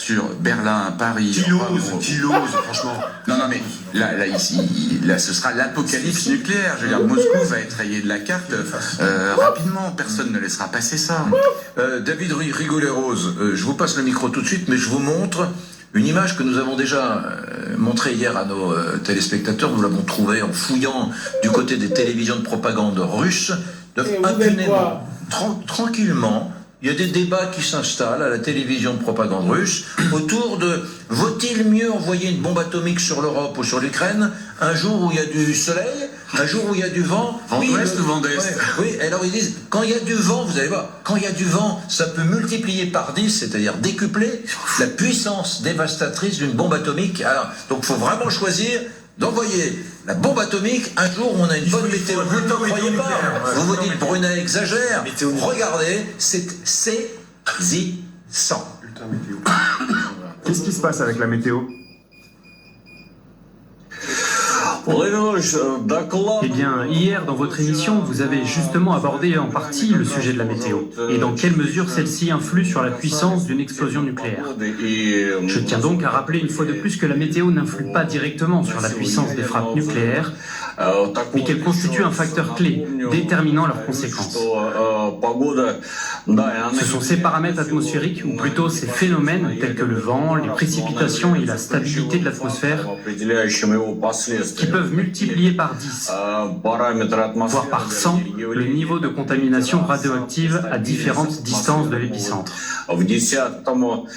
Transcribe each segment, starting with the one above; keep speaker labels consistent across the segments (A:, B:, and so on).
A: sur Berlin, Paris...
B: Qui ose, franchement.
A: Non, mais là, ce sera l'apocalypse nucléaire. Je veux dire, Moscou va être rayé de la carte rapidement. Personne ne laissera passer ça. David Rigoleros, je vous passe le micro tout de suite, mais je vous montre une image que nous avons déjà montrée hier à nos téléspectateurs. Nous l'avons trouvée en fouillant du côté des télévisions de propagande russes. Impunément, tranquillement, il y a des débats qui s'installent à la télévision de propagande russe autour de « vaut-il mieux envoyer une bombe atomique sur l'Europe ou sur l'Ukraine un jour où il y a du soleil, un jour où il y a du vent ?»
B: Vent d'ouest ou vent d'est?
A: Oui, alors ils disent « quand il y a du vent, vous allez voir, quand il y a du vent, ça peut multiplier par 10, c'est-à-dire décupler la puissance dévastatrice d'une bombe atomique. » Alors, donc il faut vraiment choisir d'envoyer la bombe atomique un jour où on a une bonne météo. Vous ne croyez pas? Vous vous dites Brunet exagère. Regardez, c'est saisissant.
C: Qu'est-ce qui se passe avec la météo?
D: Eh bien, hier, dans votre émission, vous avez justement abordé en partie le sujet de la météo, et dans quelle mesure celle-ci influe sur la puissance d'une explosion nucléaire. Je tiens donc à rappeler une fois de plus que la météo n'influe pas directement sur la puissance des frappes nucléaires, mais qu'elle constitue un facteur clé, déterminant leurs conséquences. Ce sont ces paramètres atmosphériques, ou plutôt ces phénomènes, tels que le vent, les précipitations et la stabilité de l'atmosphère, qui peuvent multiplier par 10, voire par 100, le niveau de contamination radioactive à différentes distances de l'épicentre.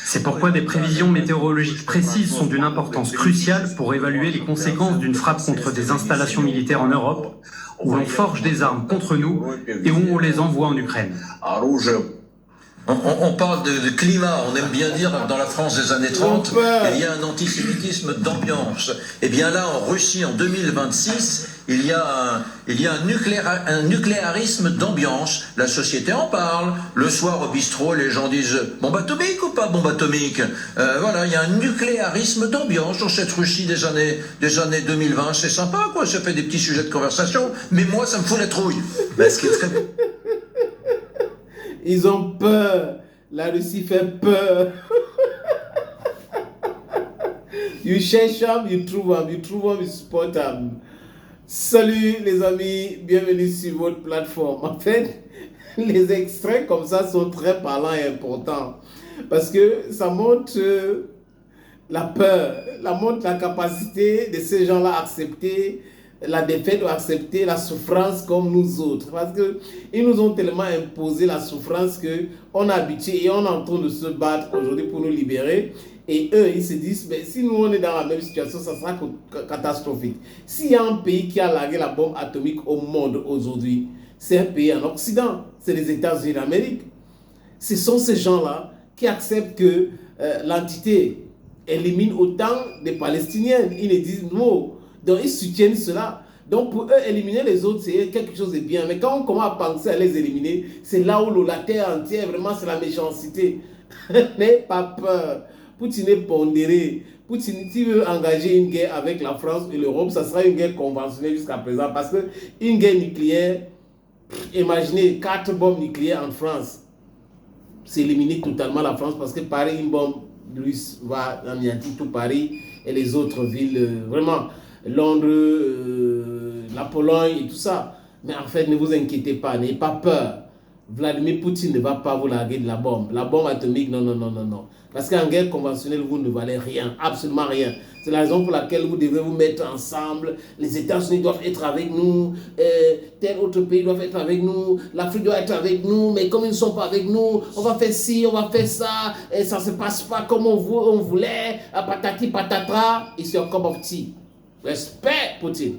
D: C'est pourquoi des prévisions météorologiques précises sont d'une importance cruciale pour évaluer les conséquences d'une frappe contre des installations militaires en Europe, où l'on forge des armes contre nous et où on les envoie en Ukraine.
A: On parle de climat, on aime bien dire dans la France des années 30, il y a un antisémitisme d'ambiance. Et bien là, en Russie, en 2026, il y a un nucléarisme d'ambiance. La société en parle. Le soir au bistrot, les gens disent « bombe atomique ou pas bombe atomique ?» Voilà, il y a un nucléarisme d'ambiance dans cette Russie des années 2020. C'est sympa, quoi, ça fait des petits sujets de conversation, mais moi, ça me fout la trouille. Ce qui est très...
E: Ils ont peur. La Russie fait peur. You cherch them, you trouve them, you support them. Salut les amis, bienvenue sur votre plateforme. En fait, les extraits comme ça sont très parlants et importants. Parce que ça montre la peur, ça montre la capacité de ces gens-là à accepter la défaite ou accepter la souffrance comme nous autres. Parce qu'ils nous ont tellement imposé la souffrance qu'on est habitué et on est en train de se battre aujourd'hui pour nous libérer. Et eux, ils se disent, mais si nous on est dans la même situation, ça sera catastrophique. S'il y a un pays qui a largué la bombe atomique au monde aujourd'hui, c'est un pays en Occident, c'est les États-Unis d'Amérique. Ce sont ces gens-là qui acceptent que l'entité élimine autant de Palestiniens. Ils les disent non. Donc, ils soutiennent cela. Donc, pour eux, éliminer les autres, c'est quelque chose de bien. Mais quand on commence à penser à les éliminer, c'est là où la terre entière, vraiment, c'est la méchanceté. N'ayez pas peur. Poutine est pondéré. Poutine, s'il veut engager une guerre avec la France et l'Europe, ça sera une guerre conventionnelle jusqu'à présent. Parce qu'une guerre nucléaire, imaginez 4 bombes nucléaires en France. C'est éliminer totalement la France parce que Paris, une bombe russe va anéantir tout Paris et les autres villes. Vraiment. Londres, la Pologne et tout ça. Mais en fait, ne vous inquiétez pas, n'ayez pas peur. Vladimir Poutine ne va pas vous larguer de la bombe. La bombe atomique, non. Parce qu'en guerre conventionnelle, vous ne valez rien, absolument rien. C'est la raison pour laquelle vous devez vous mettre ensemble. Les États-Unis doivent être avec nous, tel autre pays doit être avec nous, l'Afrique doit être avec nous, mais comme ils ne sont pas avec nous, on va faire ci, on va faire ça, et ça ne se passe pas comme on voulait, patati patatra, it's your cup of tea. Respect, Poutine.